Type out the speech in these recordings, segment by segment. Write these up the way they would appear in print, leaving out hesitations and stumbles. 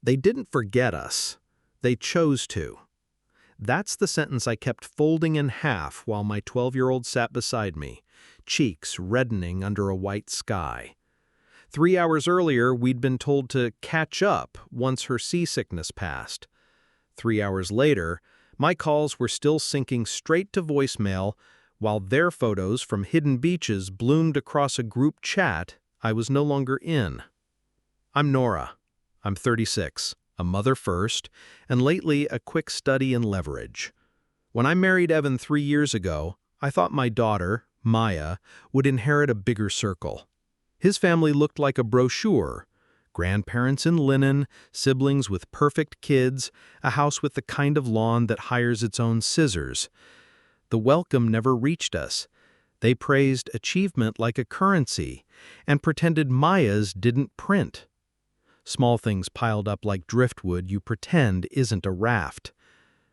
They didn't forget us. They chose to. That's the sentence I kept folding in half while my 12-year-old sat beside me, cheeks reddening under a white sky. 3 hours earlier, we'd been told to catch up once her seasickness passed. 3 hours later, my calls were still sinking straight to voicemail, while their photos from hidden beaches bloomed across a group chat I was no longer in. I'm Nora. I'm 36, a mother first, and lately a quick study in leverage. When I married Evan 3 years ago, I thought my daughter, Maya, would inherit a bigger circle. His family looked like a brochure: grandparents in linen, siblings with perfect kids, a house with the kind of lawn that hires its own scissors. The welcome never reached us. They praised achievement like a currency and pretended Maya's didn't print. Small things piled up like driftwood you pretend isn't a raft.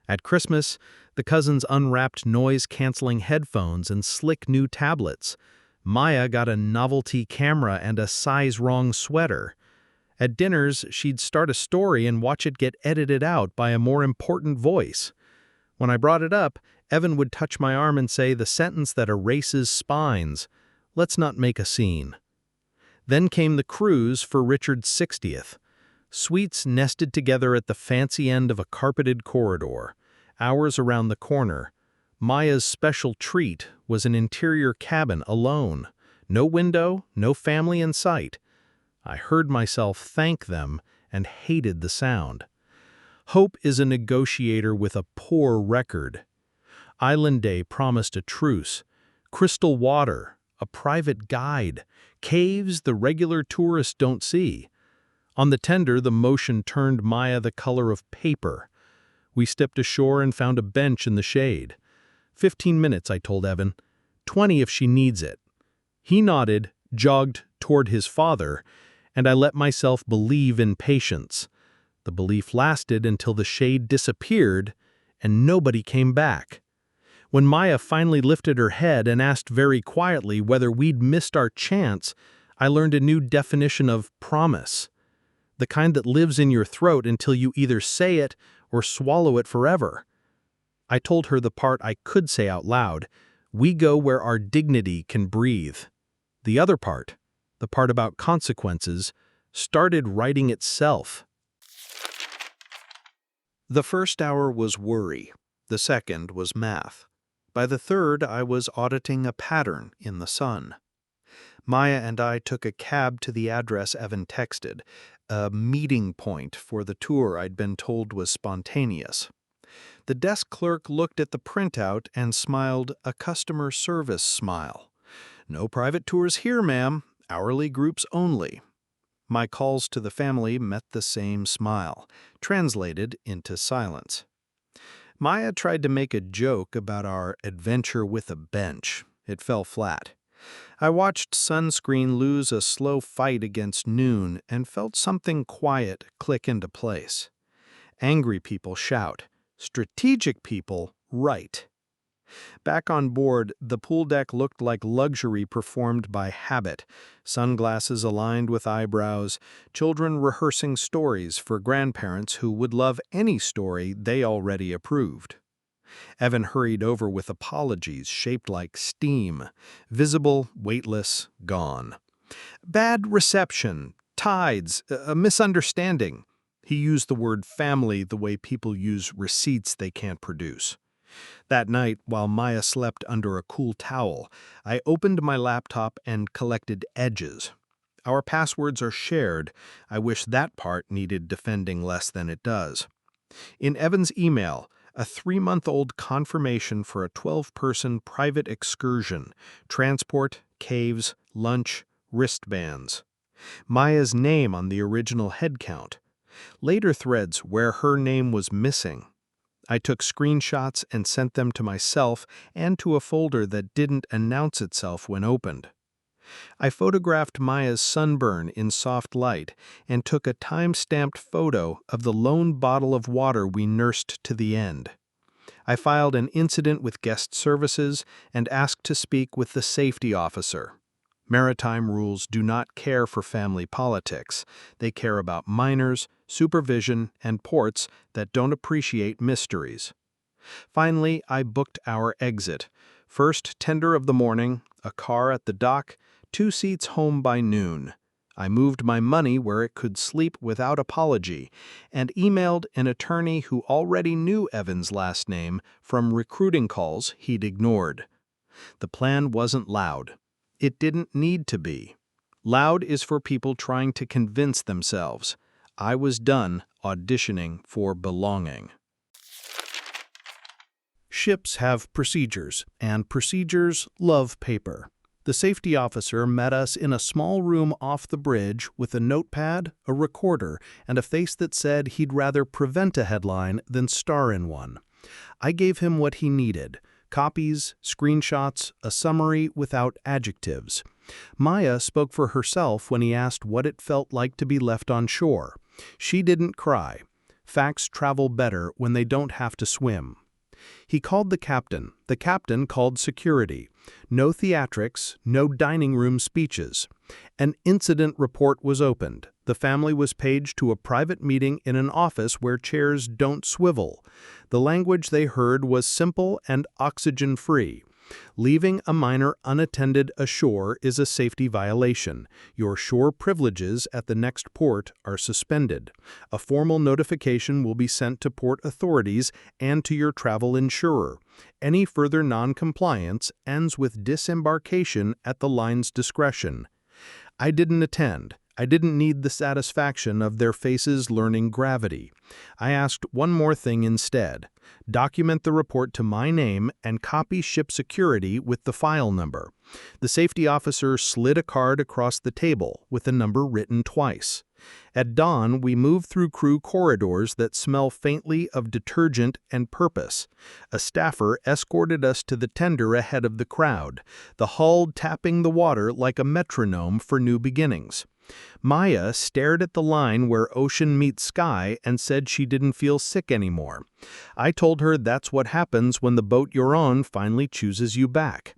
At Christmas, the cousins unwrapped noise-canceling headphones and slick new tablets. Maya got a novelty camera and a size-wrong sweater. At dinners, she'd start a story and watch it get edited out by a more important voice. When I brought it up, Evan would touch my arm and say the sentence that erases spines: "Let's not make a scene." Then came the cruise for Richard's 60th. Suites nested together at the fancy end of a carpeted corridor, ours around the corner. Maya's special treat was an interior cabin alone. No window, no family in sight. I heard myself thank them and hated the sound. Hope is a negotiator with a poor record. Island Day promised a truce, crystal water, a private guide, caves the regular tourists don't see. On the tender, the motion turned Maya the color of paper. We stepped ashore and found a bench in the shade. 15 minutes, I told Evan. 20 if she needs it. He nodded, jogged toward his father, and I let myself believe in patience. The belief lasted until the shade disappeared and nobody came back. When Maya finally lifted her head and asked very quietly whether we'd missed our chance, I learned a new definition of promise. The kind that lives in your throat until you either say it or swallow it forever. I told her the part I could say out loud: we go where our dignity can breathe. The other part, the part about consequences, started writing itself. The first hour was worry. The second was math. By the third, I was auditing a pattern in the sun. Maya and I took a cab to the address Evan texted, a meeting point for the tour I'd been told was spontaneous. The desk clerk looked at the printout and smiled a customer service smile. "No private tours here, ma'am. Hourly groups only." My calls to the family met the same smile, translated into silence. Maya tried to make a joke about our adventure with a bench. It fell flat. I watched sunscreen lose a slow fight against noon and felt something quiet click into place. Angry people shout. Strategic people write. Back on board, the pool deck looked like luxury performed by habit, sunglasses aligned with eyebrows, children rehearsing stories for grandparents who would love any story they already approved. Evan hurried over with apologies shaped like steam, visible, weightless, gone. "Bad reception, tides, a misunderstanding." He used the word family the way people use receipts they can't produce. That night, while Maya slept under a cool towel, I opened my laptop and collected edges. Our passwords are shared. I wish that part needed defending less than it does. In Evan's email, a 3-month-old confirmation for a 12-person private excursion, transport, caves, lunch, wristbands. Maya's name on the original head count. Later threads where her name was missing. I took screenshots and sent them to myself and to a folder that didn't announce itself when opened. I photographed Maya's sunburn in soft light and took a time-stamped photo of the lone bottle of water we nursed to the end. I filed an incident with guest services and asked to speak with the safety officer. Maritime rules do not care for family politics. They care about minors, supervision, and ports that don't appreciate mysteries. Finally, I booked our exit. First tender of the morning, a car at the dock, 2 seats home by noon. I moved my money where it could sleep without apology and emailed an attorney who already knew Evan's last name from recruiting calls he'd ignored. The plan wasn't loud. It didn't need to be. Loud is for people trying to convince themselves. I was done auditioning for belonging. Ships have procedures, and procedures love paper. The safety officer met us in a small room off the bridge with a notepad, a recorder, and a face that said he'd rather prevent a headline than star in one. I gave him what he needed: copies, screenshots, a summary without adjectives. Maya spoke for herself when he asked what it felt like to be left on shore. She didn't cry. Facts travel better when they don't have to swim. He called the captain. The captain called security. No theatrics, no dining room speeches. An incident report was opened. The family was paged to a private meeting in an office where chairs don't swivel. The language they heard was simple and oxygen-free. Leaving a minor unattended ashore is a safety violation. Your shore privileges at the next port are suspended. A formal notification will be sent to port authorities and to your travel insurer. Any further non-compliance ends with disembarkation at the line's discretion. I didn't attend. I didn't need the satisfaction of their faces learning gravity. I asked one more thing instead. Document the report to my name and copy ship security with the file number. The safety officer slid a card across the table with the number written twice. At dawn, we moved through crew corridors that smell faintly of detergent and purpose. A staffer escorted us to the tender ahead of the crowd, the hull tapping the water like a metronome for new beginnings. Maya stared at the line where ocean meets sky and said she didn't feel sick anymore. I told her that's what happens when the boat you're on finally chooses you back.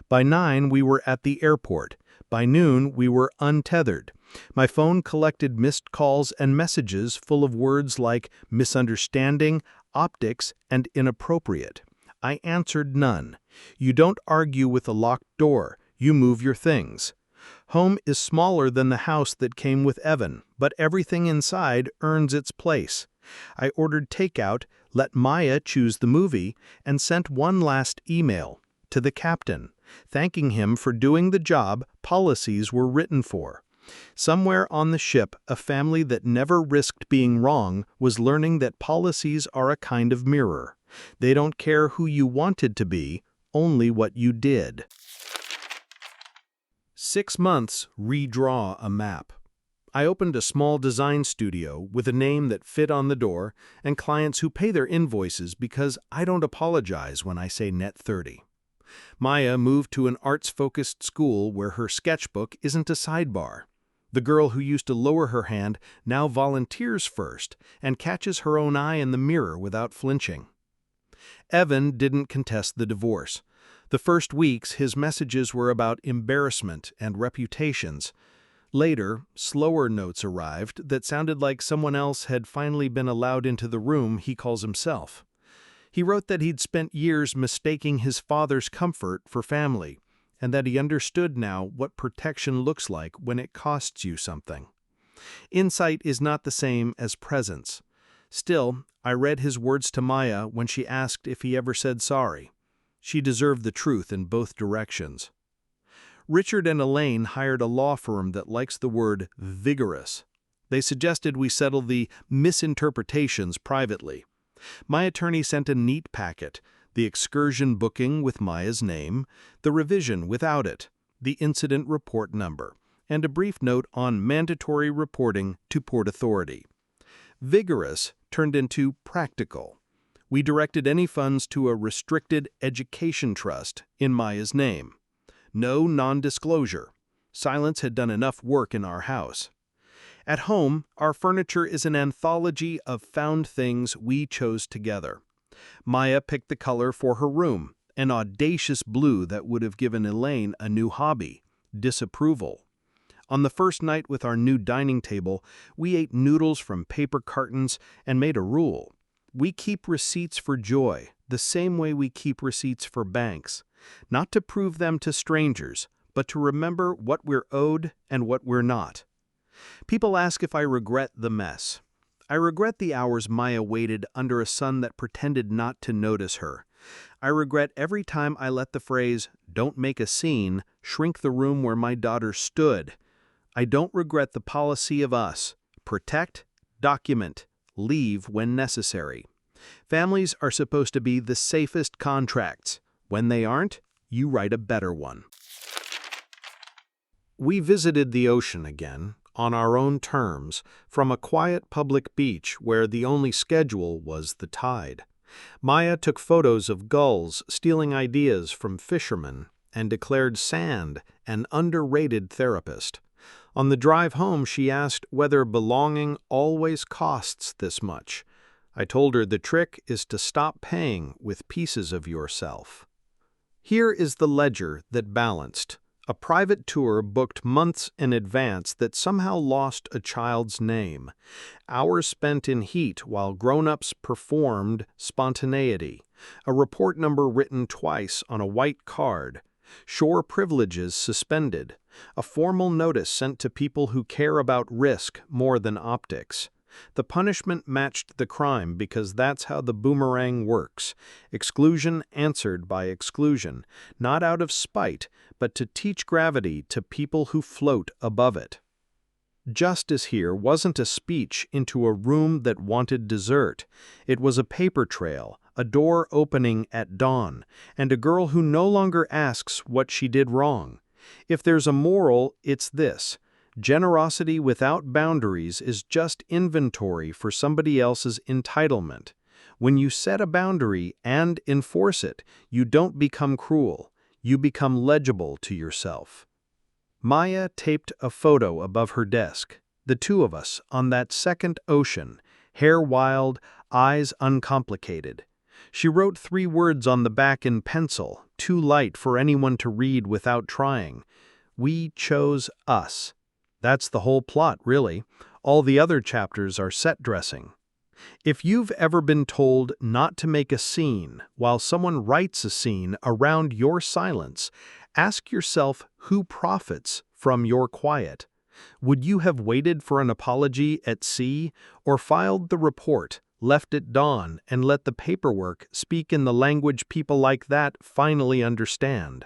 By 9, we were at the airport. By noon, we were untethered. My phone collected missed calls and messages full of words like misunderstanding, optics, and inappropriate. I answered none. You don't argue with a locked door. You move your things. Home is smaller than the house that came with Evan, but everything inside earns its place. I ordered takeout, let Maya choose the movie, and sent one last email to the captain, thanking him for doing the job policies were written for. Somewhere on the ship, a family that never risked being wrong was learning that policies are a kind of mirror. They don't care who you wanted to be, only what you did. 6 months, redraw a map. I opened a small design studio with a name that fit on the door and clients who pay their invoices because I don't apologize when I say net 30. Maya moved to an arts-focused school where her sketchbook isn't a sidebar. The girl who used to lower her hand now volunteers first and catches her own eye in the mirror without flinching. Evan didn't contest the divorce. The first weeks, his messages were about embarrassment and reputations. Later, slower notes arrived that sounded like someone else had finally been allowed into the room he calls himself. He wrote that he'd spent years mistaking his father's comfort for family, and that he understood now what protection looks like when it costs you something. Insight is not the same as presence. Still, I read his words to Maya when she asked if he ever said sorry. She deserved the truth in both directions. Richard and Elaine hired a law firm that likes the word vigorous. They suggested we settle the misinterpretations privately. My attorney sent a neat packet: the excursion booking with Maya's name, the revision without it, the incident report number, and a brief note on mandatory reporting to Port Authority. Vigorous turned into practical. We directed any funds to a restricted education trust in Maya's name. No non-disclosure. Silence had done enough work in our house. At home, our furniture is an anthology of found things we chose together. Maya picked the color for her room, an audacious blue that would have given Elaine a new hobby: disapproval. On the first night with our new dining table, we ate noodles from paper cartons and made a rule. We keep receipts for joy, the same way we keep receipts for banks. Not to prove them to strangers, but to remember what we're owed and what we're not. People ask if I regret the mess. I regret the hours Maya waited under a sun that pretended not to notice her. I regret every time I let the phrase, "don't make a scene," shrink the room where my daughter stood. I don't regret the policy of us: protect, document, leave when necessary. Families are supposed to be the safest contracts. When they aren't, you write a better one. We visited the ocean again, on our own terms, from a quiet public beach where the only schedule was the tide. Maya took photos of gulls stealing ideas from fishermen and declared sand an underrated therapist. On the drive home, she asked whether belonging always costs this much. I told her the trick is to stop paying with pieces of yourself. Here is the ledger that balanced. A private tour booked months in advance that somehow lost a child's name. Hours spent in heat while grown-ups performed spontaneity. A report number written twice on a white card. Shore privileges suspended. A formal notice sent to people who care about risk more than optics. The punishment matched the crime because that's how the boomerang works. Exclusion answered by exclusion, not out of spite, but to teach gravity to people who float above it. Justice here wasn't a speech into a room that wanted dessert. It was a paper trail, a door opening at dawn, and a girl who no longer asks what she did wrong. If there's a moral, it's this: generosity without boundaries is just inventory for somebody else's entitlement. When you set a boundary and enforce it, you don't become cruel. You become legible to yourself. Maya taped a photo above her desk, the two of us on that second ocean, hair wild, eyes uncomplicated. She wrote 3 words on the back in pencil, too light for anyone to read without trying. We chose us. That's the whole plot, really. All the other chapters are set dressing. If you've ever been told not to make a scene while someone writes a scene around your silence, ask yourself who profits from your quiet. Would you have waited for an apology at sea, or filed the report, left at dawn, and let the paperwork speak in the language people like that finally understand?